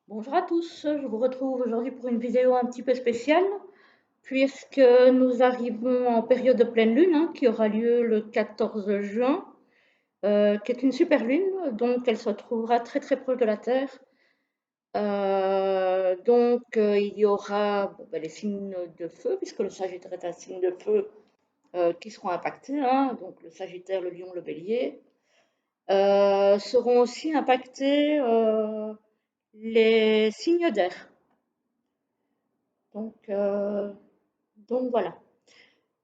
Bonjour à tous, je vous retrouve aujourd'hui pour une vidéo un petit peu spéciale, puisque nous arrivons en période de pleine lune, qui aura lieu le 14 juin, qui est une super lune, donc elle se trouvera très très proche de la Terre. Il y aura les signes de feu, puisque le Sagittaire est un signe de feu, qui seront impactés, donc le Sagittaire, le Lion, le Bélier. Seront aussi impactés les signes d'air. Donc, euh, donc voilà,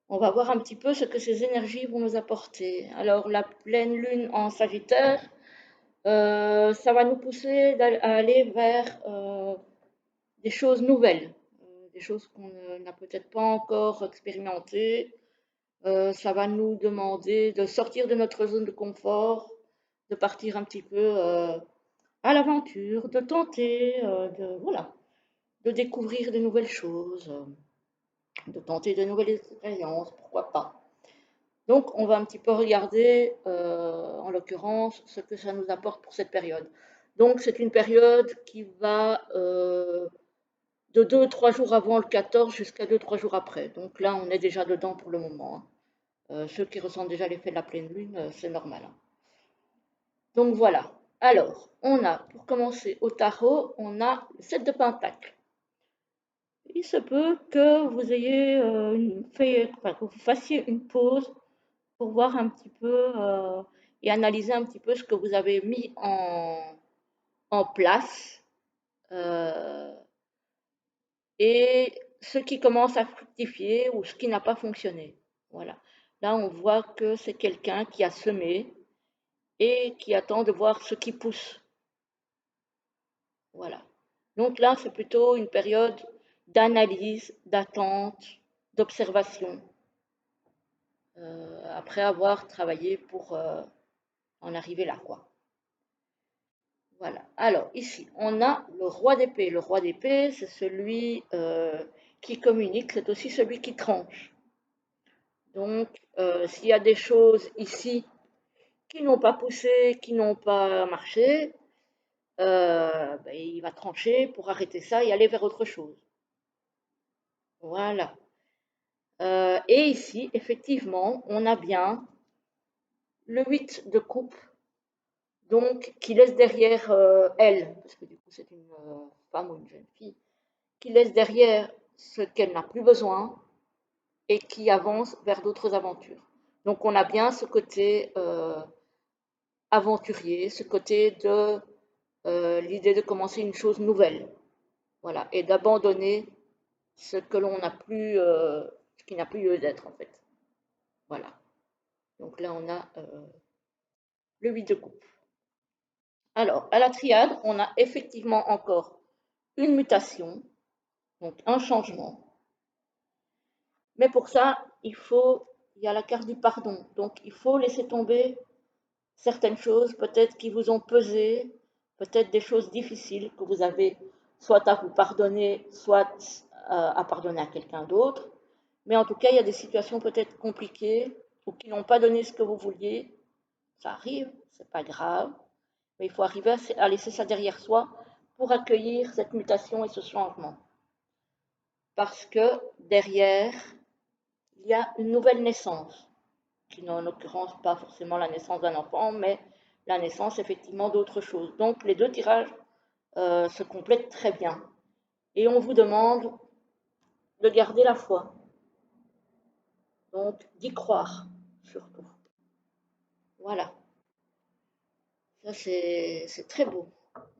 on va voir un petit peu ce que ces énergies vont nous apporter. Alors la pleine lune en Sagittaire, ça va nous pousser à aller vers des choses nouvelles, des choses qu'on n'a peut-être pas encore expérimentées. Ça va nous demander de sortir de notre zone de confort, de partir un petit peu à l'aventure, de tenter, voilà, de découvrir de nouvelles choses, de tenter de nouvelles expériences, pourquoi pas. Donc, on va un petit peu regarder, en l'occurrence, ce que ça nous apporte pour cette période. Donc, c'est une période qui va de 2 3 jours avant le 14 jusqu'à 2 3 jours après. Donc là, on est déjà dedans pour le moment, hein. Ceux qui ressentent déjà l'effet de la pleine lune, c'est normal, hein. Donc voilà. Alors, on a, pour commencer au tarot, on a le 7 de Pentacle. Il se peut que vous ayez enfin, que vous fassiez une pause pour voir un petit peu et analyser un petit peu ce que vous avez mis en place euh, et ce qui commence à fructifier ou ce qui n'a pas fonctionné. Voilà. Là, on voit que c'est quelqu'un qui a semé et qui attend de voir ce qui pousse. Voilà. Donc là, c'est plutôt une période d'analyse, d'attente, d'observation, après avoir travaillé pour en arriver là, quoi. Voilà. Alors, ici, on a le roi d'épée. Le roi d'épée, c'est celui qui communique, c'est aussi celui qui tranche. Donc, s'il y a des choses ici qui n'ont pas poussé, qui n'ont pas marché, il va trancher pour arrêter ça et aller vers autre chose. Voilà. Et ici, effectivement, on a bien le 8 de coupe, donc qui laisse derrière elle, parce que du coup c'est une femme ou une jeune fille, qui laisse derrière ce qu'elle n'a plus besoin et qui avance vers d'autres aventures. Donc on a bien ce côté aventurier, ce côté de l'idée de commencer une chose nouvelle, voilà, et d'abandonner ce que l'on n'a plus, ce qui n'a plus lieu d'être en fait. Voilà. Donc là on a le 8 de coupe. Alors à la triade, on a effectivement encore une mutation, donc un changement. Mais pour ça, il y a la carte du pardon. Donc il faut laisser tomber certaines choses peut-être qui vous ont pesé, peut-être des choses difficiles que vous avez soit à vous pardonner, soit à pardonner à quelqu'un d'autre. Mais en tout cas, il y a des situations peut-être compliquées ou qui n'ont pas donné ce que vous vouliez. Ça arrive, c'est pas grave, mais il faut arriver à laisser ça derrière soi pour accueillir cette mutation et ce changement. Parce que derrière, il y a une nouvelle naissance, qui n'est en l'occurrence pas forcément la naissance d'un enfant, mais la naissance effectivement d'autre chose. Donc les deux tirages se complètent très bien. Et on vous demande de garder la foi, donc d'y croire surtout. Voilà, ça c'est très beau.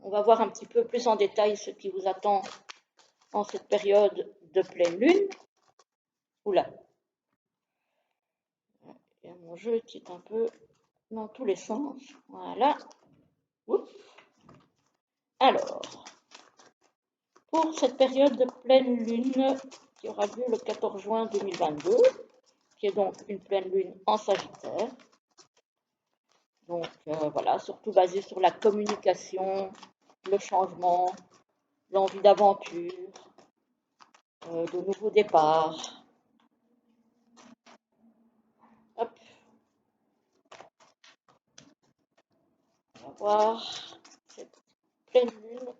On va voir un petit peu plus en détail ce qui vous attend en cette période de pleine lune. Oula, il y a mon jeu qui est un peu dans tous les sens. Voilà. Oups. Alors, pour cette période de pleine lune qui aura lieu le 14 juin 2022, qui est donc une pleine lune en Sagittaire. Donc voilà, surtout basée sur la communication, le changement, l'envie d'aventure, de nouveaux départs. Hop, on va voir cette pleine lune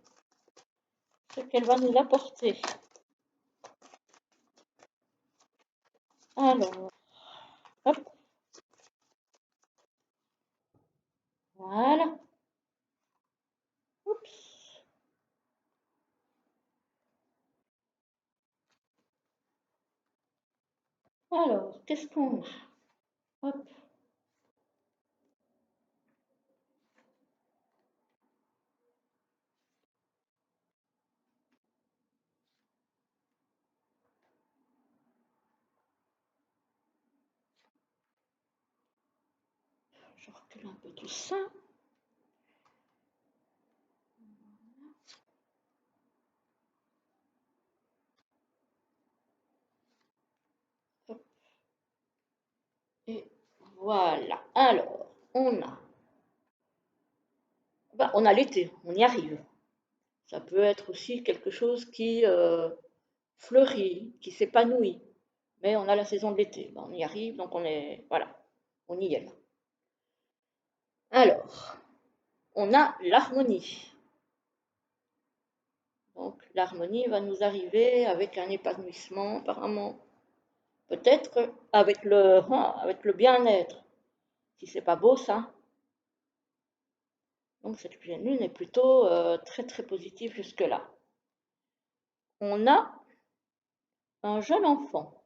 qu'elle va nous apporter. Alors, hop, voilà. Oups. Alors, qu'est-ce qu'on a? Hop, je recule un peu tout ça. Hop, et voilà. Alors, on a l'été, on y arrive. Ça peut être aussi quelque chose qui fleurit, qui s'épanouit. Mais on a la saison de l'été. Ben, on y arrive, donc voilà, on y est là. Alors, on a l'harmonie. Donc, l'harmonie va nous arriver avec un épanouissement, apparemment, peut-être avec le bien-être. Si c'est pas beau, ça. Donc, cette pleine lune est plutôt très, très positive jusque-là. On a un jeune enfant.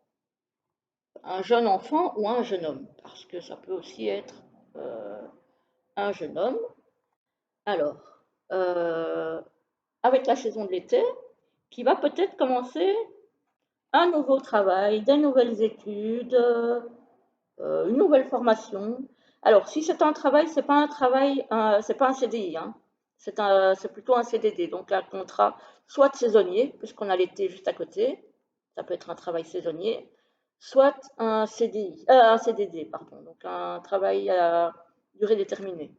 Un jeune enfant ou un jeune homme, parce que ça peut aussi être euh, un jeune homme. Alors, euh, avec la saison de l'été, qui va peut-être commencer un nouveau travail, des nouvelles études, une nouvelle formation. Alors, si c'est un travail, c'est pas un travail, c'est pas un CDI, hein. C'est plutôt un CDD, donc un contrat soit saisonnier, puisqu'on a l'été juste à côté, ça peut être un travail saisonnier, soit un CDI, un CDD, pardon, donc un travail à durée déterminée.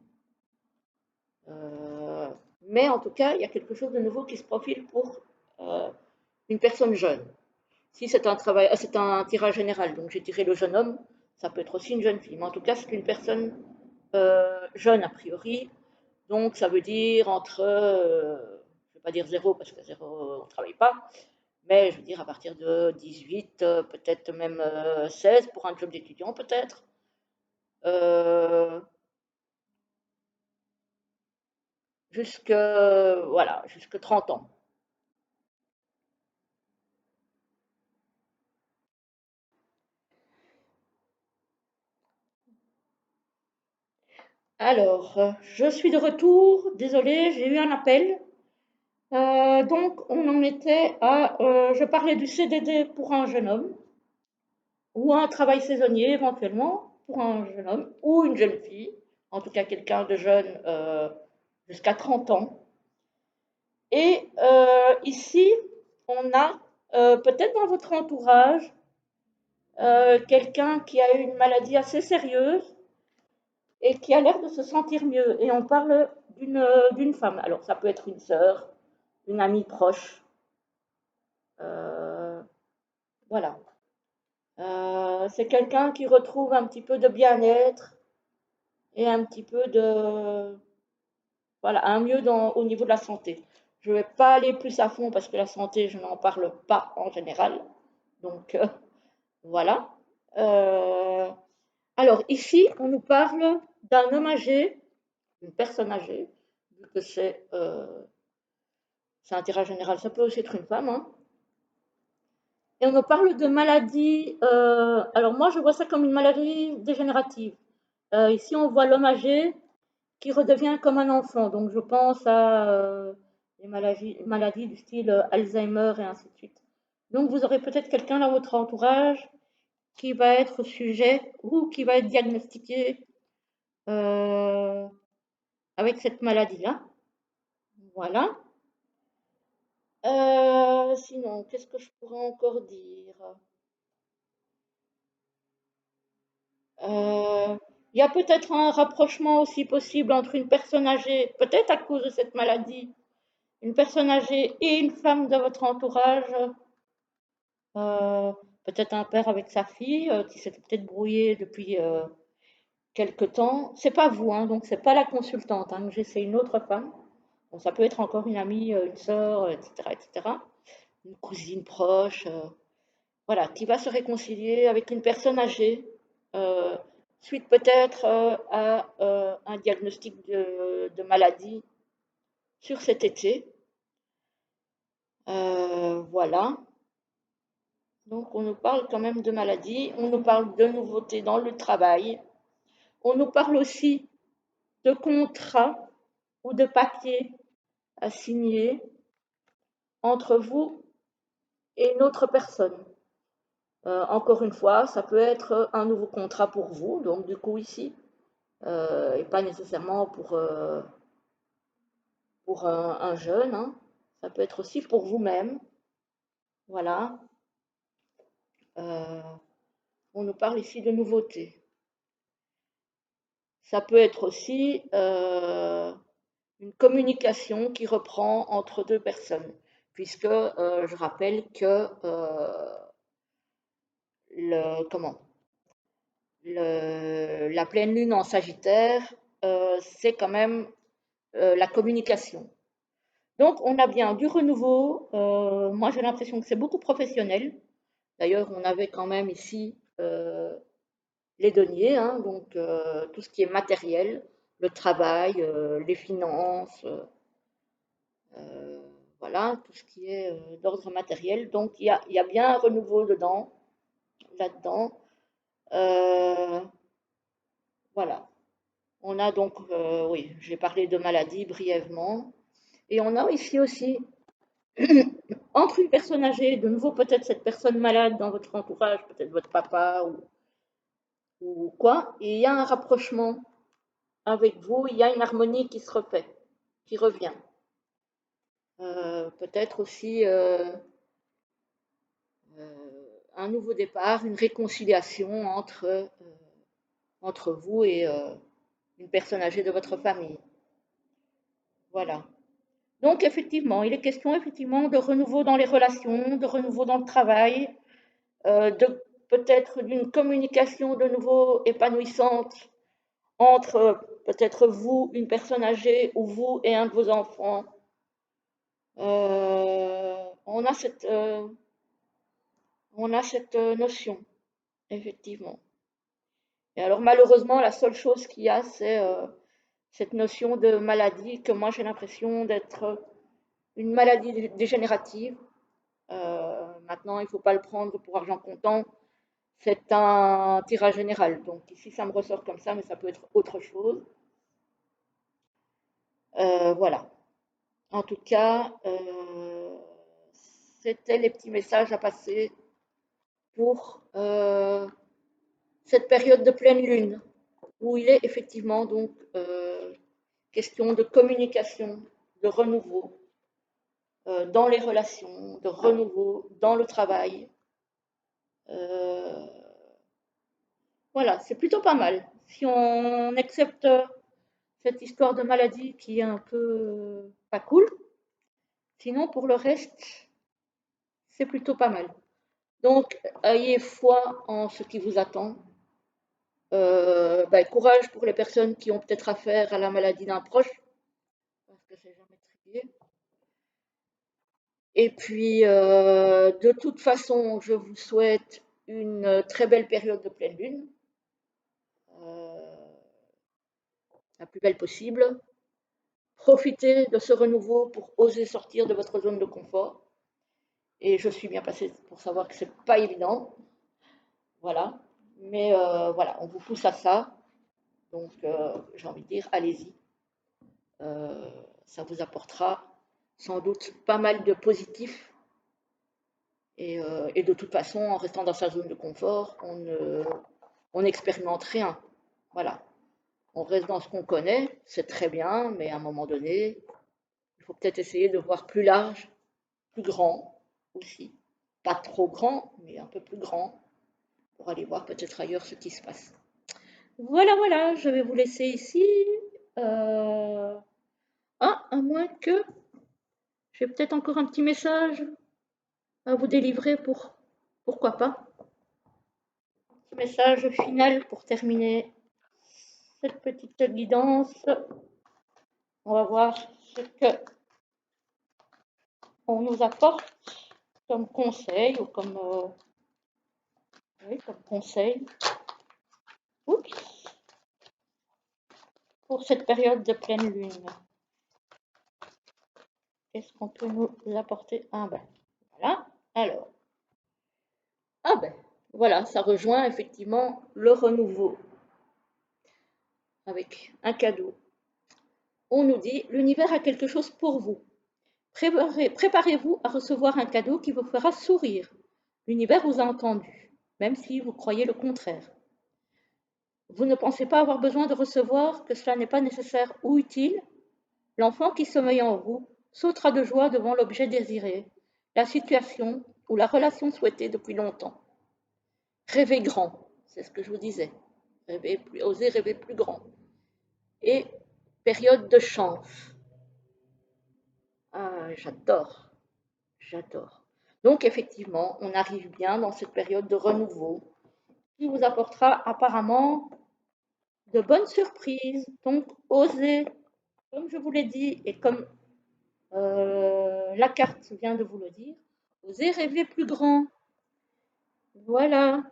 Euh, mais en tout cas, il y a quelque chose de nouveau qui se profile pour euh, une personne jeune. Si c'est un travail, c'est un tirage général, donc j'ai tiré le jeune homme, ça peut être aussi une jeune fille, mais en tout cas, c'est une personne jeune a priori, donc ça veut dire entre, je ne vais pas dire zéro parce que zéro, on ne travaille pas, mais je veux dire à partir de 18, peut-être même 16 pour un job d'étudiant peut-être, euh, jusque, voilà, jusque 30 ans. Alors, je suis de retour, désolée, j'ai eu un appel. Donc, on en était à, je parlais du CDD pour un jeune homme, ou un travail saisonnier éventuellement pour un jeune homme ou une jeune fille, en tout cas quelqu'un de jeune jusqu'à 30 ans. Et ici, on a peut-être dans votre entourage quelqu'un qui a eu une maladie assez sérieuse et qui a l'air de se sentir mieux. Et on parle d'une femme. Alors, ça peut être une sœur, une amie proche. Euh, voilà. C'est quelqu'un qui retrouve un petit peu de bien-être et un petit peu de, voilà, un mieux au niveau de la santé. Je ne vais pas aller plus à fond parce que la santé, je n'en parle pas en général. Donc, voilà. Euh, alors, ici, on nous parle d'un homme âgé, une personne âgée, vu que c'est un tirage général, ça peut aussi être une femme, hein. Et on nous parle de maladies. Alors, moi, je vois ça comme une maladie dégénérative. Ici, on voit l'homme âgé qui redevient comme un enfant. Donc, je pense à les maladies du style Alzheimer et ainsi de suite. Donc, vous aurez peut-être quelqu'un dans votre entourage qui va être sujet ou qui va être diagnostiqué euh, avec cette maladie-là. Voilà. Sinon, qu'est-ce que je pourrais encore dire? Euh, il y a peut-être un rapprochement aussi possible entre une personne âgée, peut-être à cause de cette maladie, une personne âgée et une femme de votre entourage, euh, peut-être un père avec sa fille qui s'était peut-être brouillé depuis quelque temps. C'est pas vous, hein, donc c'est pas la consultante, hein, j'ai, c'est une autre femme. Bon, ça peut être encore une amie, une sœur, etc., etc., une cousine proche, voilà, qui va se réconcilier avec une personne âgée, euh, suite peut-être à un diagnostic de maladie sur cet été. Voilà. Donc on nous parle quand même de maladie, on nous parle de nouveautés dans le travail, on nous parle aussi de contrats ou de papiers à signer entre vous et une autre personne. Encore une fois, ça peut être un nouveau contrat pour vous, donc du coup ici, et pas nécessairement pour un jeune, hein. Ça peut être aussi pour vous-même. Voilà. Euh, on nous parle ici de nouveautés. Ça peut être aussi une communication qui reprend entre deux personnes, puisque je rappelle que comment, la pleine lune en Sagittaire, c'est quand même la communication. Donc, on a bien du renouveau. Moi, j'ai l'impression que c'est beaucoup professionnel. D'ailleurs, on avait quand même ici les deniers, hein, donc tout ce qui est matériel, le travail, les finances, euh, voilà, tout ce qui est d'ordre matériel. Donc, il y a bien un renouveau dedans, là-dedans. Euh, voilà. On a donc, oui, j'ai parlé de maladie brièvement. Et on a ici aussi, entre une personne âgée, de nouveau peut-être cette personne malade dans votre entourage, peut-être votre papa ou quoi, et il y a un rapprochement avec vous, il y a une harmonie qui se refait, qui revient. Peut-être aussi un nouveau départ, une réconciliation entre vous et une personne âgée de votre famille. Voilà. Donc effectivement, il est question effectivement de renouveau dans les relations, de renouveau dans le travail, de peut-être d'une communication de nouveau épanouissante entre peut-être vous, une personne âgée, ou vous et un de vos enfants. On a cette notion, effectivement. Et alors malheureusement, la seule chose qu'il y a, c'est cette notion de maladie que moi j'ai l'impression d'être une maladie dégénérative. Maintenant, il ne faut pas le prendre pour argent comptant. C'est un tirage général. Donc ici, ça me ressort comme ça, mais ça peut être autre chose. Voilà. En tout cas, c'était les petits messages à passer pour cette période de pleine lune, où il est effectivement donc question de communication, de renouveau dans les relations, de renouveau dans le travail. Euh, voilà, c'est plutôt pas mal. Si on accepte cette histoire de maladie qui est un peu pas cool, sinon pour le reste, c'est plutôt pas mal. Donc, ayez foi en ce qui vous attend. Courage pour les personnes qui ont peut-être affaire à la maladie d'un proche, parce que c'est jamais très gai. Et puis, de toute façon, je vous souhaite une très belle période de pleine lune, euh, la plus belle possible. Profitez de ce renouveau pour oser sortir de votre zone de confort. Et je suis bien passée pour savoir que c'est pas évident, voilà. Mais voilà, on vous pousse à ça. Donc, j'ai envie de dire, allez-y. Ça vous apportera sans doute pas mal de positifs. Et de toute façon, en restant dans sa zone de confort, on n'expérimente rien. Voilà. On reste dans ce qu'on connaît, c'est très bien, mais à un moment donné, il faut peut-être essayer de voir plus large, plus grand aussi. Pas trop grand, mais un peu plus grand, pour aller voir peut-être ailleurs ce qui se passe. Voilà, voilà, je vais vous laisser ici. Euh, Ah, à moins que j'ai peut-être encore un petit message à vous délivrer pour pourquoi pas. Petit message final pour terminer cette petite guidance. On va voir ce que on nous apporte comme conseil ou comme, oui, comme conseil. Oups, pour cette période de pleine lune. Qu'est-ce qu'on peut nous apporter? Ah ben, voilà. Alors, ah ben, voilà, ça rejoint effectivement le renouveau avec un cadeau. On nous dit, l'univers a quelque chose pour vous. Préparez-vous à recevoir un cadeau qui vous fera sourire. L'univers vous a entendu, même si vous croyez le contraire. Vous ne pensez pas avoir besoin de recevoir, que cela n'est pas nécessaire ou utile. L'enfant qui sommeille en vous sautera de joie devant l'objet désiré, la situation ou la relation souhaitée depuis longtemps. Rêvez grand, c'est ce que je vous disais. Osez rêver plus grand. Et période de chance. Ah, j'adore, j'adore. Donc effectivement, on arrive bien dans cette période de renouveau qui vous apportera apparemment de bonnes surprises. Donc osez, comme je vous l'ai dit et comme la carte vient de vous le dire, osez rêver plus grand. Voilà,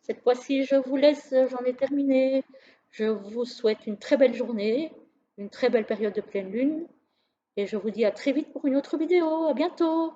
cette fois-ci je vous laisse, j'en ai terminé. Je vous souhaite une très belle journée, une très belle période de pleine lune et je vous dis à très vite pour une autre vidéo. À bientôt!